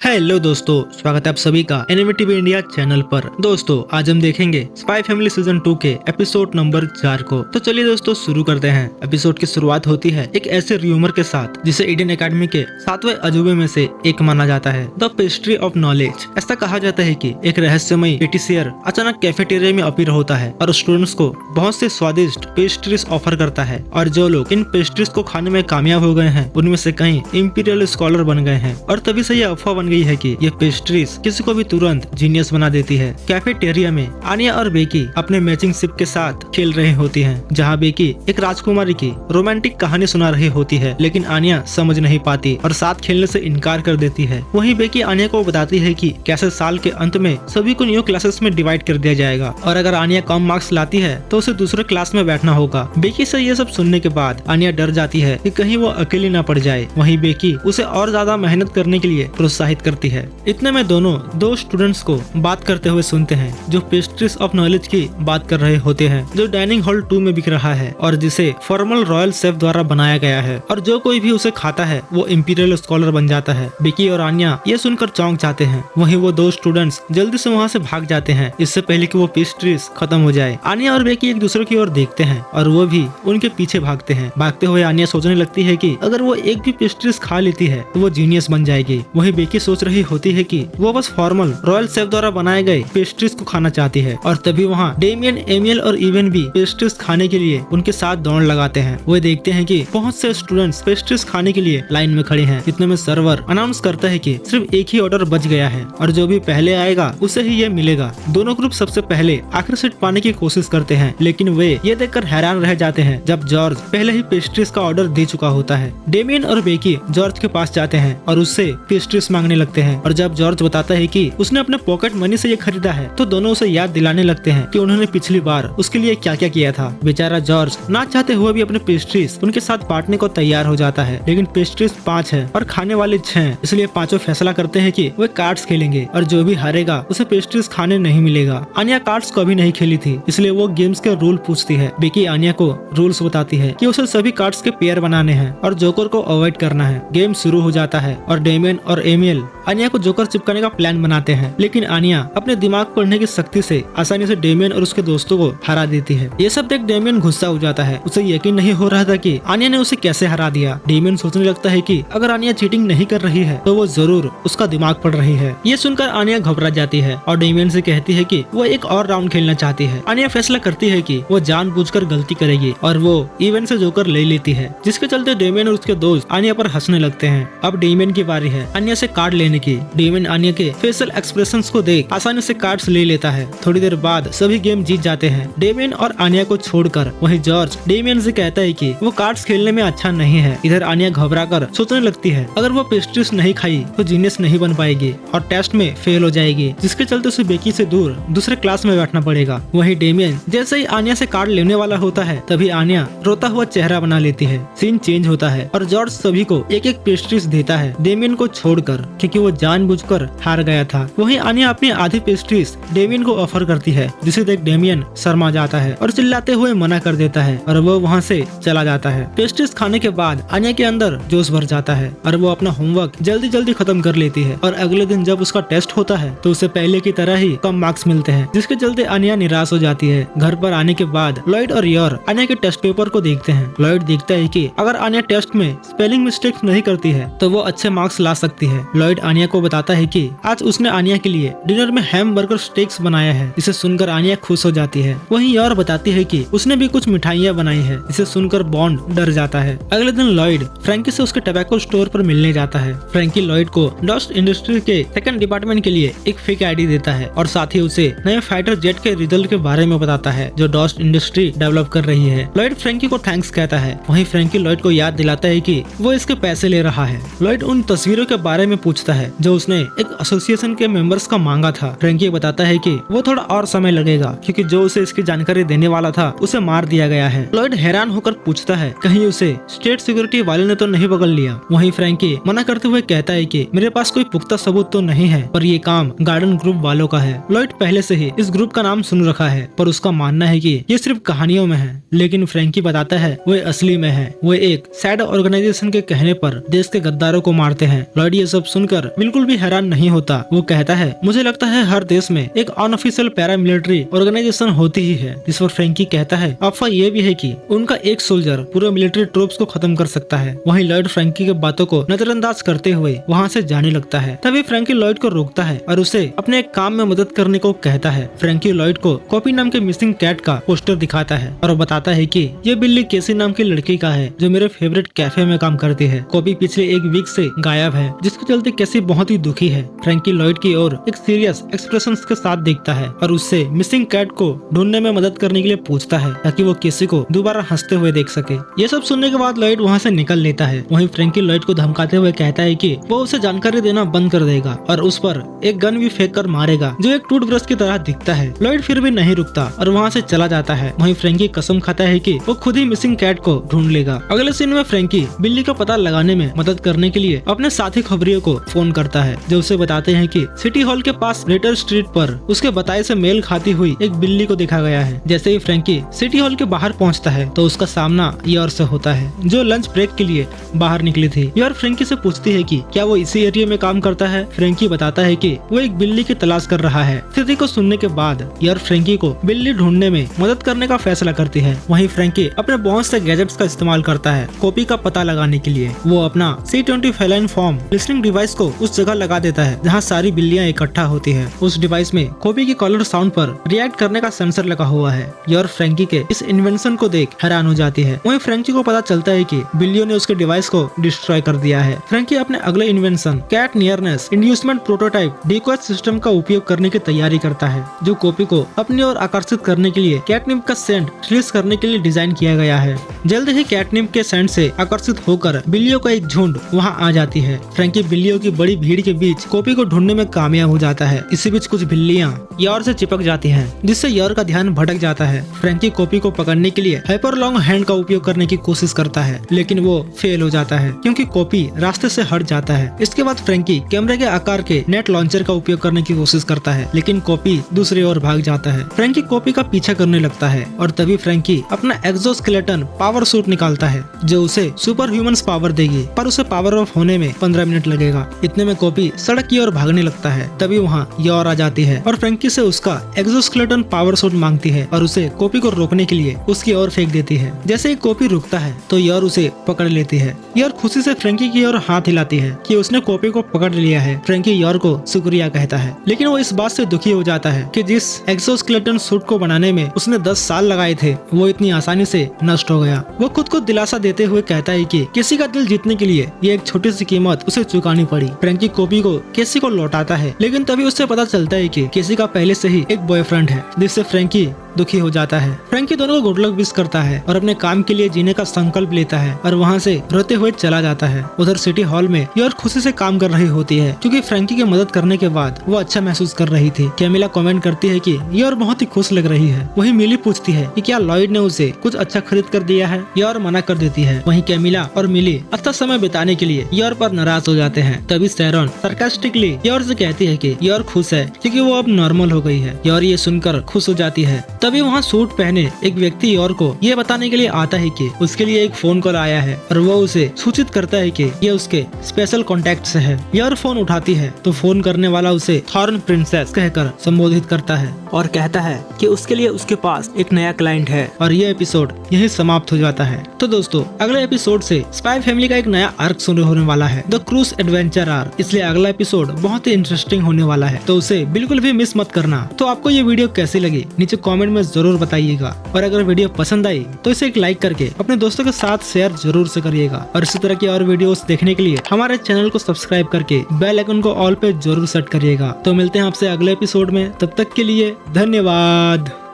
Hello दोस्तों, स्वागत है आप सभी का एनिमे टीवी इंडिया चैनल पर। दोस्तों आज हम देखेंगे स्पाई फैमिली सीजन 2 के एपिसोड नंबर 4 को। तो चलिए दोस्तों शुरू करते हैं। एपिसोड की शुरुआत होती है एक ऐसे र्यूमर के साथ जिसे ईडन एकेडमी के 7वें अजूबे में से एक माना जाता है, द पेस्ट्री ऑफ नॉलेज। ऐसा कहा जाता है कि एक रहस्यमयी पेटिसियर अचानक कैफेटेरिया में अपीयर होता है और स्टूडेंट्स को बहुत से स्वादिष्ट पेस्ट्रीज ऑफर करता है, और जो लोग इन पेस्ट्रीज को खाने में कामयाब हो गए हैं उनमें से कई इंपीरियल स्कॉलर बन गए हैं। और तभी से यह अफवाह गई है कि ये पेस्ट्रीज किसी को भी तुरंत जीनियस बना देती है। कैफेटेरिया में आनिया और बेकी अपने मैचिंग शिप के साथ खेल रही होती हैं, जहां बेकी एक राजकुमारी की रोमांटिक कहानी सुना रही होती है, लेकिन आनिया समझ नहीं पाती और साथ खेलने से इनकार कर देती है। वहीं बेकी आनिया को बताती है कि कैसे साल के अंत में सभी को न्यू क्लासेस में डिवाइड कर दिया जाएगा, और अगर आनिया कम मार्क्स लाती है तो उसे दूसरे क्लास में बैठना होगा। बेकी से ये सब सुनने के बाद आनिया डर जाती है कि कहीं वो अकेली न पड़ जाए। वहीं बेकी उसे और ज्यादा मेहनत करने के लिए प्रोत्साहित करती है। इतने में दोनों दो स्टूडेंट्स को बात करते हुए सुनते हैं, जो पेस्ट्रीज ऑफ नॉलेज की बात कर रहे होते हैं, जो डाइनिंग हॉल 2 में बिक रहा है और जिसे फॉर्मल रॉयल शेफ द्वारा बनाया गया है, और जो कोई भी उसे खाता है वो इंपीरियल स्कॉलर बन जाता है। बेकी और आन्या ये सुनकर चौंक जाते हैं। वहीं वो दो स्टूडेंट्स जल्दी से वहाँ से भाग जाते हैं, इससे पहले कि वो पेस्ट्रीज खत्म हो जाए। आन्या और बेकी एक दूसरे की ओर देखते हैं और वो भी उनके पीछे भागते हैं। भागते हुए आन्या सोचने लगती है कि अगर वो एक भी पेस्ट्रीज खा लेती है तो वो जीनियस बन जाएगी। वहीं बेकी सोच रही होती है कि वो बस फॉर्मल रॉयल शेफ द्वारा बनाए गए पेस्ट्रीज को खाना चाहती है, और तभी वहाँ डेमियन, एमियल और इवन भी पेस्ट्रीज खाने के लिए उनके साथ दौड़ लगाते हैं। वो देखते हैं कि बहुत से स्टूडेंट्स पेस्ट्रीज खाने के लिए लाइन में खड़े हैं। इतने में सर्वर अनाउंस करता है कि सिर्फ एक ही ऑर्डर बच गया है और जो भी पहले आएगा उसे ही ये मिलेगा। दोनों ग्रुप सबसे पहले आखिरी सीट पाने की कोशिश करते हैं, लेकिन वे ये देखकर हैरान रह जाते हैं जब जॉर्ज पहले ही पेस्ट्रीज का ऑर्डर दे चुका होता है। डेमियन और बेकी जॉर्ज के पास जाते हैं और उससे पेस्ट्रीज मांगने लगते हैं, और जब जॉर्ज बताता है कि उसने अपने पॉकेट मनी से ये खरीदा है तो दोनों उसे याद दिलाने लगते हैं कि उन्होंने पिछली बार उसके लिए क्या क्या किया था। बेचारा जॉर्ज ना चाहते हुए भी अपने पेस्ट्रीज उनके साथ बांटने को तैयार हो जाता है, लेकिन पेस्ट्रीज 5 है और खाने वाले 6, इसलिए पांचों फैसला करते हैं कि वे कार्ड्स खेलेंगे और जो भी हारेगा उसे पेस्ट्रीज खाने नहीं मिलेगा। आनिया कार्ड्स कभी नहीं खेली थी, इसलिए वो गेम्स के रूल पूछती है। बेकी आनिया को रूल्स बताती है कि उसे सभी कार्ड्स के पेयर बनाने हैं और जोकर को अवॉइड करना है। गेम शुरू हो जाता है और डेमियन और एमियल आनिया को जोकर चिपकाने का प्लान बनाते हैं, लेकिन आनिया अपने दिमाग पढ़ने की शक्ति से आसानी से डेमियन और उसके दोस्तों को हरा देती है। ये सब देख डेमियन गुस्सा हो जाता है। उसे यकीन नहीं हो रहा था कि आनिया ने उसे कैसे हरा दिया। डेमियन सोचने लगता है कि अगर आनिया चीटिंग नहीं कर रही है तो वो जरूर उसका दिमाग पढ़ रही है। ये सुनकर आनिया घबरा जाती है और डेमियन से कहती है कि वो एक और राउंड खेलना चाहती है। आनिया फैसला करती है कि वो जानबूझकर गलती करेगी और वो इवेंट से जोकर ले लेती है, जिसके चलते डेमियन और उसके दोस्त आनिया पर हंसने लगते हैं। अब डेमियन की बारी है आनिया से कार्ड लेने की। डेमियन आनिया के फेशियल एक्सप्रेशंस को देख आसानी से कार्ड्स ले लेता है। थोड़ी देर बाद सभी गेम जीत जाते हैं, डेमियन और आनिया को छोड़कर। वहीं जॉर्ज डेमियन से कहता है कि वो कार्ड्स खेलने में अच्छा नहीं है। इधर आनिया घबराकर सोचने लगती है अगर वो पेस्ट्रीज नहीं खाई तो जीनियस नहीं बन पाएगी और टेस्ट में फेल हो जाएगी, जिसके चलते उसे बेकी से दूर दूसरे क्लास में बैठना पड़ेगा। वहीं डेमियन जैसे ही आनिया से कार्ड लेने वाला होता है तभी आनिया रोता हुआ चेहरा बना लेती है। सीन चेंज होता है और जॉर्ज सभी को एक एक पेस्ट्रीज देता है, डेमियन को छोड़कर, क्योंकि वो जानबूझकर हार गया था। वहीं आनिया अपनी आधी पेस्ट्रीज डेमियन को ऑफर करती है, जिसे देख डेमियन शर्मा जाता है और चिल्लाते हुए मना कर देता है और वो वहाँ से चला जाता है। पेस्ट्रीज खाने के बाद आनिया के अंदर जोश भर जाता है और वो अपना होमवर्क जल्दी जल्दी खत्म कर लेती है, और अगले दिन जब उसका टेस्ट होता है तो उसे पहले की तरह ही कम मार्क्स मिलते हैं, जिसके चलते आनिया निराश हो जाती है। घर पर आने के बाद लॉयड और योर आनिया के टेस्ट पेपर को देखते हैं। लॉयड देखता है कि अगर आनिया टेस्ट में स्पेलिंग मिस्टेक्स नहीं करती है तो वो अच्छे मार्क्स ला सकती है। लॉयड आनिया को बताता है कि आज उसने आनिया के लिए डिनर में हैमबर्गर स्टेक्स बनाया है, जिसे सुनकर आनिया खुश हो जाती है। वहीं योर बताती है कि उसने भी कुछ मिठाइयाँ बनाई है, जिसे सुनकर बॉन्ड डर जाता है। अगले दिन लॉयड फ्रैंकी से उसके टबैको स्टोर पर मिलने जाता है। फ्रैंकी लॉयड को डॉस्ट इंडस्ट्री के सेकंड डिपार्टमेंट के लिए एक फेक आईडी देता है और साथ ही उसे नए फाइटर जेट के रिजल्ट के बारे में बताता है जो डॉस्ट इंडस्ट्री डेवलप कर रही है। लॉयड फ्रैंकी को थैंक्स कहता है। वहीं फ्रैंकी लॉयड को याद दिलाता है कि वो इसके पैसे ले रहा है। लॉयड उन तस्वीरों के बारे में पूछता है जो उसने एक एसोसिएशन के मेंबर्स का मांगा था। फ्रैंकी बताता है कि वो थोड़ा और समय लगेगा क्योंकि जो उसे इसकी जानकारी देने वाला था उसे मार दिया गया है। लॉयड हैरान होकर पूछता है कहीं उसे स्टेट सिक्योरिटी वाले ने तो नहीं पकड़ लिया। वहीं फ्रैंकी मना करते हुए कहता है कि मेरे पास कोई पुख्ता सबूत तो नहीं है, पर ये काम गार्डन ग्रुप वालों का है। लॉयड पहले से ही इस ग्रुप का नाम सुन रखा है, पर उसका मानना है कि ये सिर्फ कहानियों में है, लेकिन फ्रैंकी बताता है वो असली में है। वो एक सैड ऑर्गेनाइजेशन के कहने पर देश के गद्दारों को मारते हैं। लॉयड ये सब सुनकर बिल्कुल भी हैरान नहीं होता। वो कहता है, मुझे लगता है हर देश में एक अनऑफिशियल पैरामिलिट्री ऑर्गेनाइजेशन होती ही है। जिस पर फ्रैंकी कहता है, अफवाह ये भी है कि उनका एक सोल्जर पूरे मिलिट्री ट्रूप्स को खत्म कर सकता है। वहीं लॉयड फ्रैंकी के बातों को नजरअंदाज करते हुए वहाँ से जाने लगता है। तभी फ्रैंकी लॉयड को रोकता है और उसे अपने एक काम में मदद करने को कहता है। फ्रैंकी लॉयड को कॉपी नाम के मिसिंग कैट का पोस्टर दिखाता है और बताता है कि ये बिल्ली केसी नाम की लड़की का है जो मेरे फेवरेट कैफे में काम करती है। कॉपी पिछले एक वीक से गायब है, जिसके चलते केसी बहुत ही दुखी है। फ्रैंकी लॉयड की ओर एक सीरियस एक्सप्रेशंस के साथ देखता है और उससे मिसिंग कैट को ढूंढने में मदद करने के लिए पूछता है ताकि वो केसी को दोबारा हंसते हुए देख सके। ये सब सुनने के बाद लॉयड वहाँ से निकल लेता है। वहीं फ्रैंकी लॉयड को धमकाते हुए कहता है कि वो उसे जानकारी देना बंद कर देगा और उस पर एक गन भी फेंक कर मारेगा जो एक टूथब्रश की तरह दिखता है। लॉयड फिर भी नहीं रुकता और वहाँ से चला जाता है। वहीं फ्रैंकी कसम खाता है कि वो खुद ही मिसिंग कैट को ढूंढ लेगा। अगले सीन में फ्रैंकी बिल्ली का पता लगाने में मदद करने के लिए अपने साथी खबरियों को फोन करता है जो उसे बताते हैं कि सिटी हॉल के पास रेटर स्ट्रीट पर उसके बताए से मेल खाती हुई एक बिल्ली को देखा गया है। जैसे ही फ्रैंकी सिटी हॉल के बाहर पहुंचता है तो उसका सामना योर से होता है जो लंच ब्रेक के लिए बाहर निकली थी। योर फ्रैंकी से पूछती है कि क्या वो इसी एरिया में काम करता है। फ्रैंकी बताता है कि वो एक बिल्ली की तलाश कर रहा है। स्थिति को सुनने के बाद योर फ्रैंकी को बिल्ली ढूंढने में मदद करने का फैसला करती है। वहीं फ्रैंकी अपने बहुत से गैजेट्स का इस्तेमाल करता है कॉपी का पता लगाने के लिए। वो अपना C20 feline form listening device को उस जगह लगा देता है जहाँ सारी बिल्लियाँ इकट्ठा होती है। उस डिवाइस में कॉपी की कॉलर साउंड पर रिएक्ट करने का सेंसर लगा हुआ है। योर फ्रैंकी के इस इन्वेंशन को देख हैरान हो जाती है। वहीं फ्रैंकी को पता चलता है कि बिल्लियों ने उसके डिवाइस को डिस्ट्रॉय कर दिया है। फ्रैंकी अपने अगले invention cat nearness inducement prototype decoy system का उपयोग करने की तैयारी करता है जो कॉपी को अपनी ओर आकर्षित करने के लिए कैटनिप का सेंट रिलीज करने के लिए डिजाइन किया गया है। जल्द ही कैटनिप के सेंट से आकर्षित होकर बिल्लियों का एक झुंड वहां आ जाती है। फ्रैंकी बिल्लियों की बड़ी भीड़ के बीच कॉपी को ढूंढने में कामयाब हो जाता है। इसी बीच कुछ बिल्लियां योर से चिपक जाती हैं जिससे योर का ध्यान भटक जाता है। फ्रैंकी कॉपी को पकड़ने के लिए हाइपर लॉन्ग हैंड का उपयोग करने की कोशिश करता है लेकिन वो फेल हो जाता है क्योंकि कॉपी रास्ते से हट जाता है। इसके बाद फ्रैंकी कैमरे के आकार के नेट लॉन्चर का उपयोग करने की कोशिश करता है लेकिन कॉपी दूसरी ओर भाग जाता है। फ्रैंकी कॉपी का पीछा करने लगता है और तभी फ्रैंकी अपना एक्सोस्केलेटन पावर सूट निकालता है जो उसे सुपर ह्यूमंस पावर देगी, पर उसे पावर ऑफ होने में 15 मिनट लगेगा। इतने में कॉपी सड़क की ओर भागने लगता है। तभी वहाँ योर आ जाती है और फ्रैंकी से उसका एक्सोस्केलेटन पावर सूट मांगती है और उसे कॉपी को रोकने के लिए उसकी ओर फेंक देती है। जैसे ही कॉपी रुकता है तो योर उसे पकड़ लेती है। योर खुशी से फ्रैंकी की ओर हाथ हिलाती है कि उसने कॉपी को पकड़ लिया है। फ्रैंकी योर को शुक्रिया कहता है लेकिन वो इस बात से दुखी हो जाता है कि जिस एक्सोस्केलेटन सूट को बनाने में उसने 10 साल लगाए थे वो इतनी आसानी से नष्ट हो गया। वो खुद को दिलासा देते हुए कहता है कि किसी का दिल जीतने के लिए ये एक छोटी सी कीमत उसे चुकानी पड़ी। फ्रैंकी कॉपी को केसी को लौटाता है लेकिन तभी उससे पता चलता है कि केसी का पहले से ही एक बॉयफ्रेंड है जिससे फ्रैंकी दुखी हो जाता है। फ्रैंकी दोनों को गुड लक विश करता है और अपने काम के लिए जीने का संकल्प लेता है और वहाँ से रोते हुए चला जाता है। उधर सिटी हॉल में योर खुशी से काम कर रही होती है क्योंकि फ्रैंकी की मदद करने के बाद वो अच्छा महसूस कर रही थी। कैमिला कमेंट करती है कि योर बहुत ही खुश लग रही है। वहीं मिली पूछती है कि क्या लॉयड ने उसे कुछ अच्छा खरीद कर दिया है। योर मना कर देती है। वहीं कैमिला और मिली अच्छा समय बिताने के लिए योर पर नाराज हो जाते हैं। तभी सैरॉन सरकास्टिकली योर से कहती है कि योर खुश है क्योंकि वो अब नॉर्मल हो गई है। योर ये सुनकर खुश हो जाती है। तभी वहाँ सूट पहने एक व्यक्ति योर को ये बताने के लिए आता है कि उसके लिए एक फोन कॉल आया है और वो उसे सूचित करता है कि ये उसके स्पेशल कॉन्टेक्ट से है। योर फोन उठाती है तो फोन करने वाला उसे थॉर्न प्रिंसेस कहकर संबोधित करता है और कहता है कि उसके लिए उसके पास एक नया क्लाइंट है और ये एपिसोड यही समाप्त हो जाता है। तो दोस्तों अगले एपिसोड से स्पाई फैमिली का एक नया आर्क शुरू होने वाला है, द क्रूज एडवेंचर आर्क। इसलिए अगला एपिसोड बहुत ही इंटरेस्टिंग होने वाला है तो उसे बिल्कुल भी मिस मत करना। तो आपको ये वीडियो कैसी लगी नीचे कमेंट में जरूर बताइएगा और अगर वीडियो पसंद आई तो इसे एक लाइक करके अपने दोस्तों के साथ शेयर जरूर से करिएगा और इसी तरह की और वीडियोस देखने के लिए हमारे चैनल को सब्सक्राइब करके बेल आइकन को ऑल पे जरूर सेट करिएगा। तो मिलते हैं आपसे अगले एपिसोड में, तब तक के लिए धन्यवाद।